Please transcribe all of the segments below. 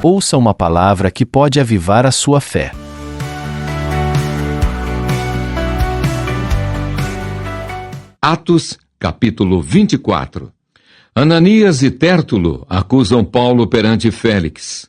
Ouça uma palavra que pode avivar a sua fé. Atos, capítulo 24. Ananias e Tértulo acusam Paulo perante Félix.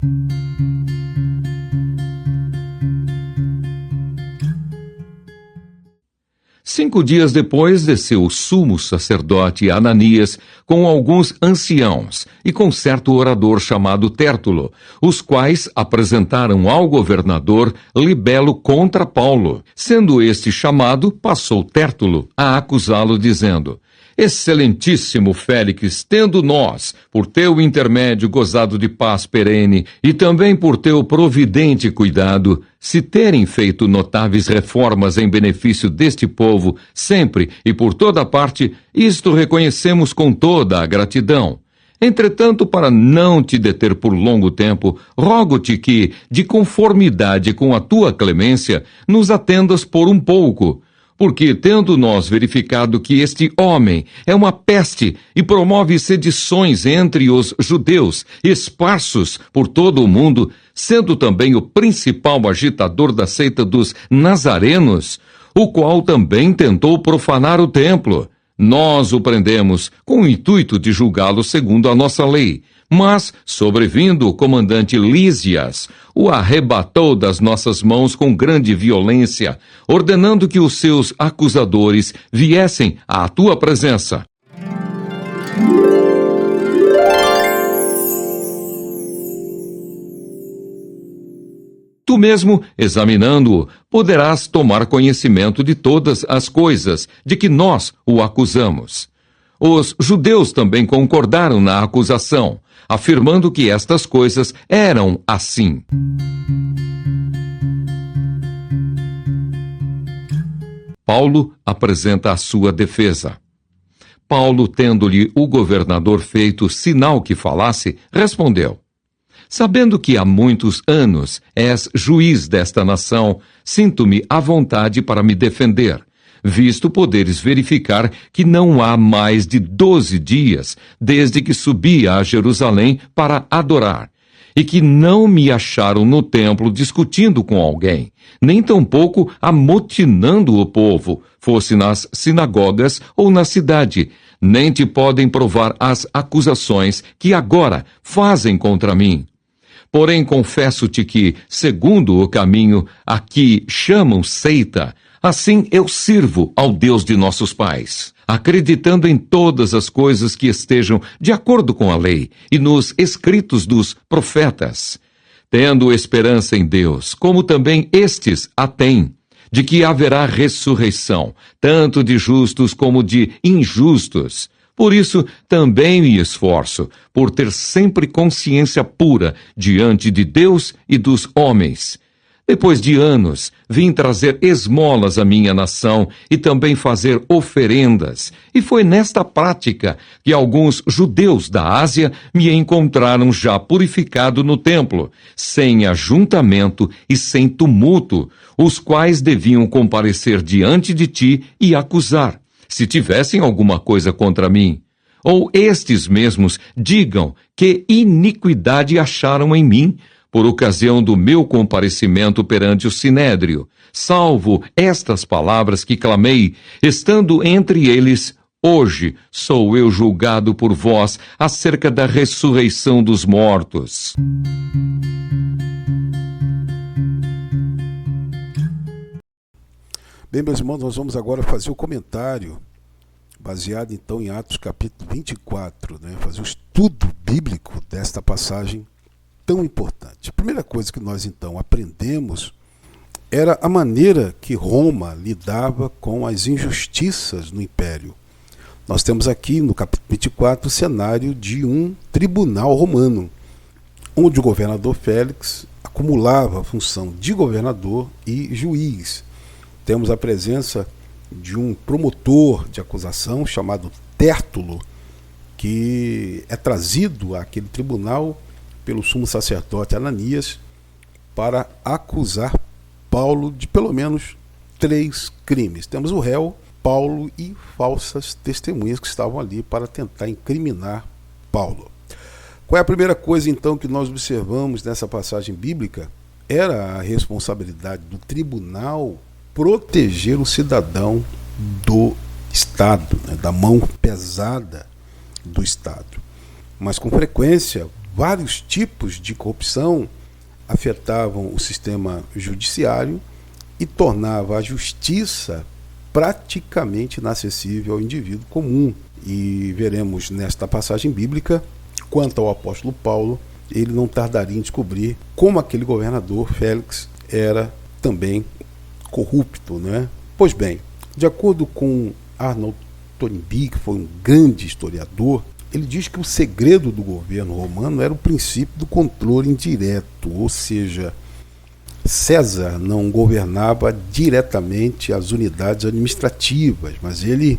Cinco dias depois, desceu o sumo sacerdote Ananias com alguns anciãos e com certo orador chamado Tértulo, os quais apresentaram ao governador libelo contra Paulo. Sendo este chamado, passou Tértulo a acusá-lo, dizendo: Excelentíssimo Félix, tendo nós, por teu intermédio, gozado de paz perene, e também por teu providente cuidado, se terem feito notáveis reformas em benefício deste povo, sempre e por toda parte, isto reconhecemos com toda a gratidão. Entretanto, para não te deter por longo tempo, rogo-te que, de conformidade com a tua clemência, nos atendas por um pouco. Porque, tendo nós verificado que este homem é uma peste e promove sedições entre os judeus, esparsos por todo o mundo, sendo também o principal agitador da seita dos nazarenos, o qual também tentou profanar o templo, nós o prendemos com o intuito de julgá-lo segundo a nossa lei. Mas, sobrevindo o comandante Lísias, o arrebatou das nossas mãos com grande violência, ordenando que os seus acusadores viessem à tua presença. Tu mesmo, examinando-o, poderás tomar conhecimento de todas as coisas de que nós o acusamos. Os judeus também concordaram na acusação, afirmando que estas coisas eram assim. Paulo apresenta a sua defesa. Paulo, tendo-lhe o governador feito sinal que falasse, respondeu: Sabendo que há muitos anos és juiz desta nação, sinto-me à vontade para me defender, visto poderes verificar que não há mais de 12 dias desde que subi a Jerusalém para adorar, e que não me acharam no templo discutindo com alguém, nem tampouco amotinando o povo, fosse nas sinagogas ou na cidade, nem te podem provar as acusações que agora fazem contra mim. Porém, confesso-te que, segundo o caminho a que chamam seita, assim eu sirvo ao Deus de nossos pais, acreditando em todas as coisas que estejam de acordo com a lei e nos escritos dos profetas, tendo esperança em Deus, como também estes a têm, de que haverá ressurreição, tanto de justos como de injustos. Por isso, também me esforço, por ter sempre consciência pura diante de Deus e dos homens. Depois de anos, vim trazer esmolas à minha nação e também fazer oferendas. E foi nesta prática que alguns judeus da Ásia me encontraram já purificado no templo, sem ajuntamento e sem tumulto, os quais deviam comparecer diante de ti e acusar, se tivessem alguma coisa contra mim. Ou estes mesmos digam que iniquidade acharam em mim, por ocasião do meu comparecimento perante o Sinédrio, salvo estas palavras que clamei, estando entre eles: hoje sou eu julgado por vós acerca da ressurreição dos mortos. Bem, meus irmãos, nós vamos agora fazer o comentário, baseado então em Atos capítulo 24, fazer o estudo bíblico desta passagem tão importante. A primeira coisa que nós então aprendemos era a maneira que Roma lidava com as injustiças no Império. Nós temos aqui no capítulo 24 o cenário de um tribunal romano, onde o governador Félix acumulava a função de governador e juiz. Temos a presença de um promotor de acusação chamado Tértulo, que é trazido àquele tribunal pelo sumo sacerdote Ananias para acusar Paulo de pelo menos 3 crimes. Temos o réu, Paulo e falsas testemunhas que estavam ali para tentar incriminar Paulo. Qual é a primeira coisa, então, que nós observamos nessa passagem bíblica? Era a responsabilidade do tribunal proteger o cidadão do Estado, né, da mão pesada do Estado. Mas, com frequência, vários tipos de corrupção afetavam o sistema judiciário e tornava a justiça praticamente inacessível ao indivíduo comum. E veremos nesta passagem bíblica, quanto ao apóstolo Paulo, ele não tardaria em descobrir como aquele governador Félix era também corrupto, né? Pois bem, de acordo com Arnold Toynbee, que foi um grande historiador, ele diz que o segredo do governo romano era o princípio do controle indireto, ou seja, César não governava diretamente as unidades administrativas, mas ele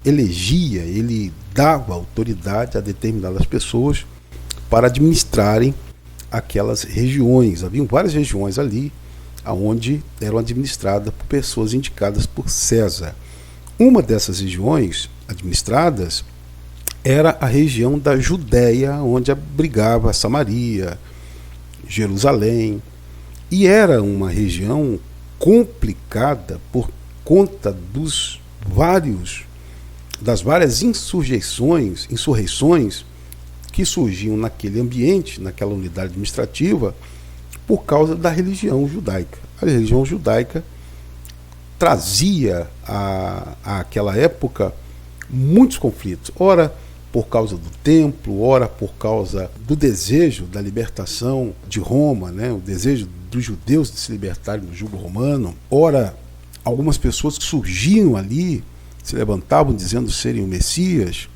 elegia, ele dava autoridade a determinadas pessoas para administrarem aquelas regiões. Havia várias regiões ali onde eram administradas por pessoas indicadas por César. Uma dessas regiões administradas era a região da Judéia, onde abrigava Samaria, Jerusalém, e era uma região complicada por conta das várias insurreições que surgiam naquele ambiente, naquela unidade administrativa, por causa da religião judaica. A religião judaica trazia àquela época muitos conflitos, ora por causa do templo, ora por causa do desejo da libertação de Roma, né? O desejo dos judeus de se libertarem do jugo romano, ora algumas pessoas que surgiam ali, se levantavam dizendo serem o Messias.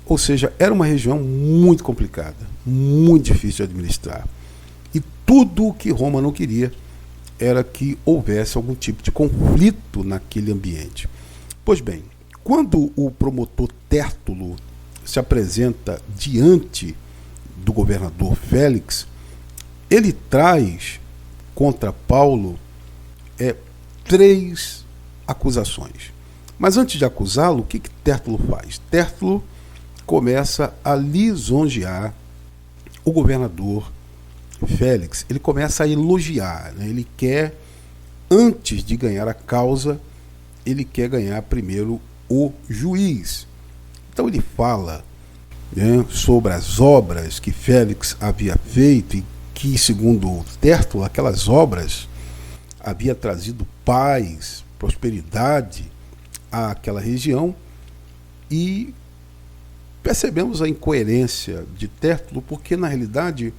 Ou seja, era uma região muito complicada, muito difícil de administrar. E tudo o que Roma não queria era que houvesse algum tipo de conflito naquele ambiente. Pois bem, quando o promotor Tértulo se apresenta diante do governador Félix, ele traz contra Paulo 3 acusações. Mas antes de acusá-lo, o que Tértulo faz? Tértulo começa a lisonjear o governador Félix. Ele começa a elogiar, né? Ele quer, antes de ganhar a causa, ele quer ganhar primeiro o juiz. Então ele fala, né, sobre as obras que Félix havia feito e que, segundo Tértulo, aquelas obras havia trazido paz, prosperidade àquela região. E percebemos a incoerência de Tértulo, porque na realidade,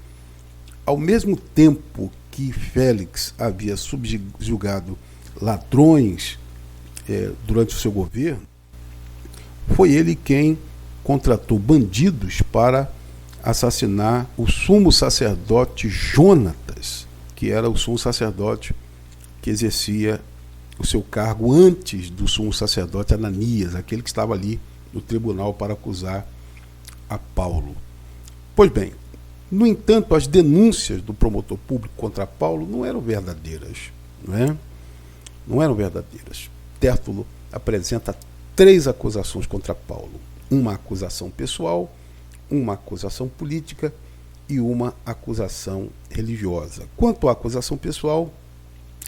ao mesmo tempo que Félix havia subjugado ladrões durante o seu governo, foi ele quem contratou bandidos para assassinar o sumo sacerdote Jonatas, que era o sumo sacerdote que exercia o seu cargo antes do sumo sacerdote Ananias, aquele que estava ali no tribunal para acusar a Paulo. Pois bem, no entanto, as denúncias do promotor público contra Paulo não eram verdadeiras, não eram verdadeiras. Tértulo apresenta 3 acusações contra Paulo: uma acusação pessoal, uma acusação política e uma acusação religiosa. Quanto à acusação pessoal,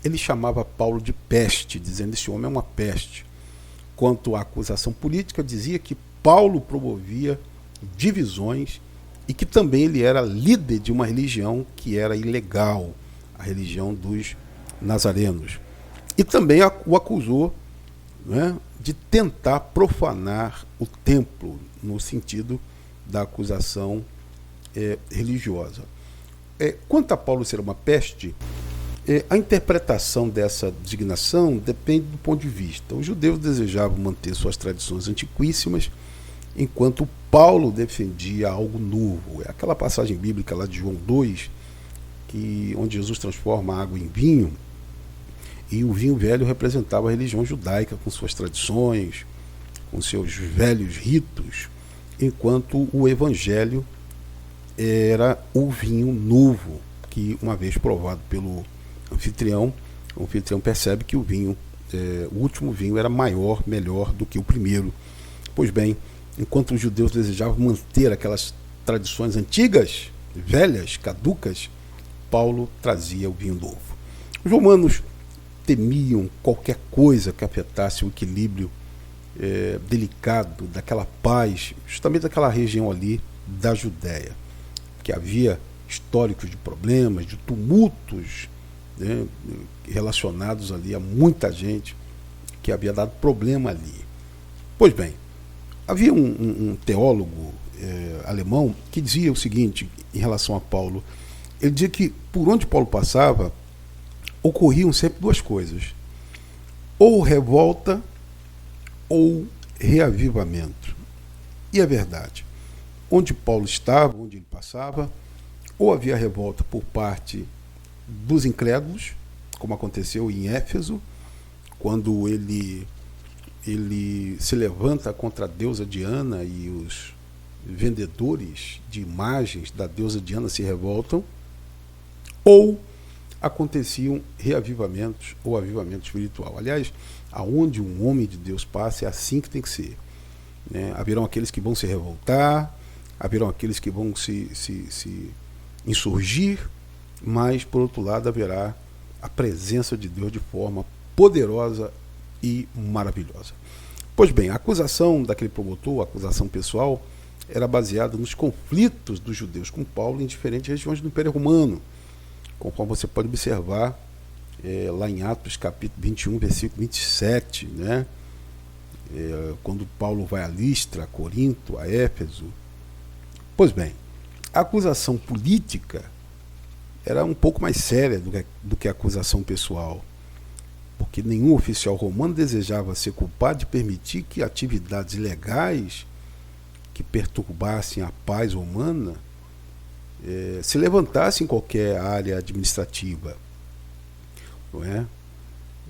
ele chamava Paulo de peste, dizendo: esse homem é uma peste. Quanto à acusação política, dizia que Paulo promovia divisões e que também ele era líder de uma religião que era ilegal, a religião dos nazarenos. E também o acusou, de tentar profanar o templo, no sentido da acusação religiosa. Quanto a Paulo ser uma peste, a interpretação dessa designação depende do ponto de vista. Os judeus desejavam manter suas tradições antiquíssimas, enquanto Paulo defendia algo novo. É aquela passagem bíblica lá de João 2, onde Jesus transforma a água em vinho, e o vinho velho representava a religião judaica com suas tradições, com seus velhos ritos, enquanto o evangelho era o vinho novo, que, uma vez provado pelo anfitrião, o anfitrião percebe que o último vinho era maior, melhor do que o primeiro. Pois bem, enquanto os judeus desejavam manter aquelas tradições antigas, velhas, caducas, Paulo trazia o vinho novo. Os romanos temiam qualquer coisa que afetasse o equilíbrio delicado daquela paz, justamente daquela região ali da Judéia, que havia históricos de problemas, de tumultos, né, relacionados ali a muita gente que havia dado problema ali. Pois bem, havia um teólogo alemão que dizia o seguinte em relação a Paulo. Ele dizia que por onde Paulo passava ocorriam sempre duas coisas: ou revolta ou reavivamento. E é verdade. Onde Paulo estava, onde ele passava, ou havia revolta por parte dos incrédulos, como aconteceu em Éfeso, quando ele se levanta contra a deusa Diana e os vendedores de imagens da deusa Diana se revoltam, ou aconteciam reavivamentos ou avivamento espiritual. Aliás, aonde um homem de Deus passa, é assim que tem que ser, né? Haverão aqueles que vão se revoltar, haverão aqueles que vão se insurgir, mas, por outro lado, haverá a presença de Deus de forma poderosa e maravilhosa. Pois bem, a acusação daquele promotor, a acusação pessoal, era baseada nos conflitos dos judeus com Paulo em diferentes regiões do Império Romano, conforme você pode observar lá em Atos capítulo 21, versículo 27, né? Quando Paulo vai a Listra, a Corinto, a Éfeso. Pois bem, a acusação política era um pouco mais séria do que a acusação pessoal, porque nenhum oficial romano desejava ser culpado de permitir que atividades ilegais que perturbassem a paz romana se levantassem em qualquer área administrativa, não é?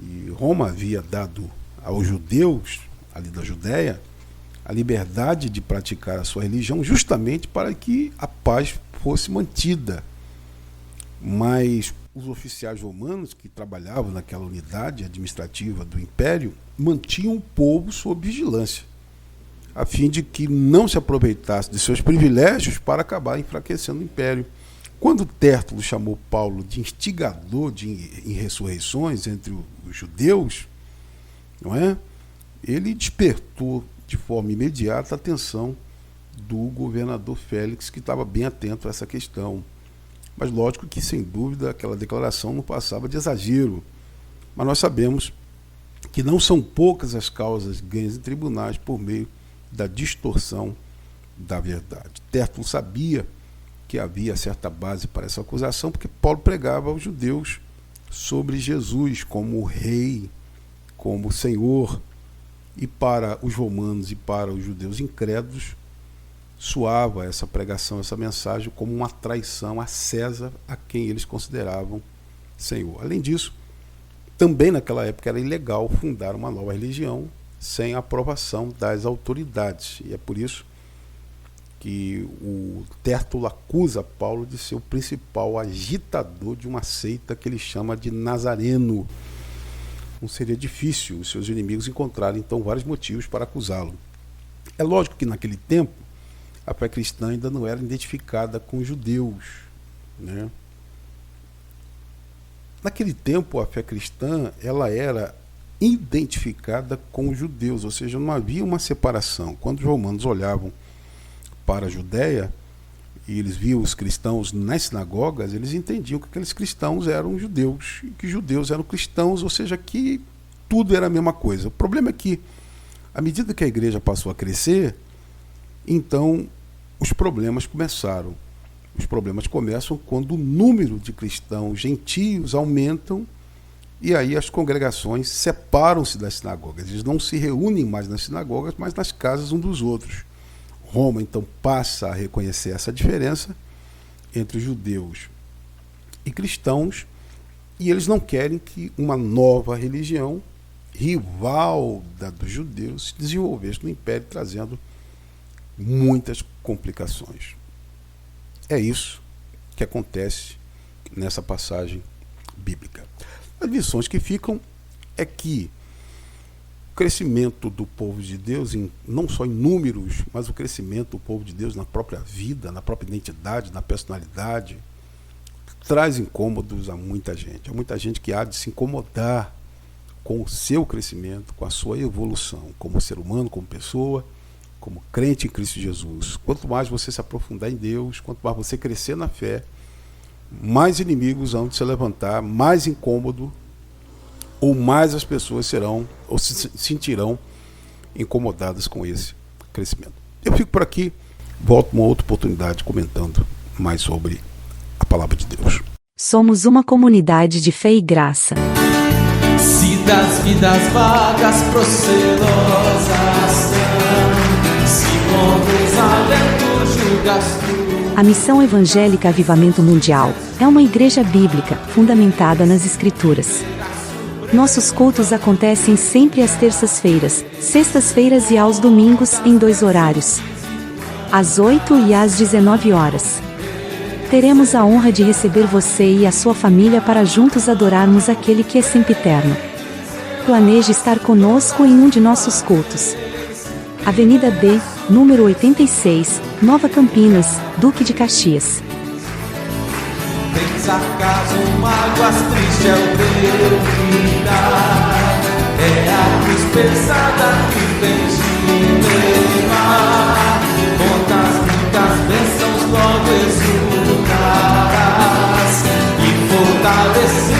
E Roma havia dado aos judeus ali da Judéia a liberdade de praticar a sua religião justamente para que a paz fosse mantida. Mas os oficiais romanos que trabalhavam naquela unidade administrativa do império mantinham o povo sob vigilância, a fim de que não se aproveitasse de seus privilégios para acabar enfraquecendo o império. Quando Tértulo chamou Paulo de instigador de insurreições entre os judeus, não é? Ele despertou de forma imediata a atenção do governador Félix, que estava bem atento a essa questão. Mas lógico que, sem dúvida, aquela declaração não passava de exagero. Mas nós sabemos que não são poucas as causas ganhas em tribunais por meio da distorção da verdade. Tértulo sabia que havia certa base para essa acusação, porque Paulo pregava aos judeus sobre Jesus como rei, como Senhor, e para os romanos e para os judeus incrédulos soava essa pregação, essa mensagem como uma traição a César, a quem eles consideravam Senhor. Além disso, também naquela época era ilegal fundar uma nova religião sem a aprovação das autoridades, e é por isso que o Tértulo acusa Paulo de ser o principal agitador de uma seita que ele chama de Nazareno. Não seria difícil os seus inimigos encontrarem então vários motivos para acusá-lo. É lógico que naquele tempo a fé cristã ainda não era identificada com os judeus, né? Naquele tempo a fé cristã ela era identificada com os judeus, ou seja, não havia uma separação. Quando os romanos olhavam para a Judéia e eles viam os cristãos nas sinagogas, eles entendiam que aqueles cristãos eram judeus e que judeus eram cristãos, ou seja, que tudo era a mesma coisa. O problema é que, à medida que a igreja passou a crescer, então os problemas começaram. Os problemas começam quando o número de cristãos gentios aumentam e aí as congregações separam-se das sinagogas. Eles não se reúnem mais nas sinagogas, mas nas casas uns dos outros. Roma, então, passa a reconhecer essa diferença entre judeus e cristãos, e eles não querem que uma nova religião, rival da dos judeus, se desenvolvesse no Império, trazendo muitas complicações. É isso que acontece nessa passagem bíblica. As lições que ficam é que crescimento do povo de Deus, não só em números, mas o crescimento do povo de Deus na própria vida, na própria identidade, na personalidade, traz incômodos a muita gente. Há muita gente que há de se incomodar com o seu crescimento, com a sua evolução, como ser humano, como pessoa, como crente em Cristo Jesus. Quanto mais você se aprofundar em Deus, quanto mais você crescer na fé, mais inimigos vão se levantar, mais incômodo, ou mais as pessoas serão ou se sentirão incomodadas com esse crescimento. Eu fico por aqui, volto uma outra oportunidade comentando mais sobre a palavra de Deus. Somos uma comunidade de fé e graça. Se das vidas vagas procelosas se conduz alento julgas tu. A Missão Evangélica Avivamento Mundial é uma igreja bíblica fundamentada nas Escrituras. Nossos cultos acontecem sempre às terças-feiras, sextas-feiras e aos domingos em 2 horários, às 8 e às 19 horas. Teremos a honra de receber você e a sua família para juntos adorarmos aquele que é sempre eterno. Planeje estar conosco em um de nossos cultos. Avenida D, número 86, Nova Campinas, Duque de Caxias. Tens acaso mágoas, triste é o teu cuidar. É a cruz pesada que tens de levar. Quantas muitas bênçãos logo exultarás e fortalecer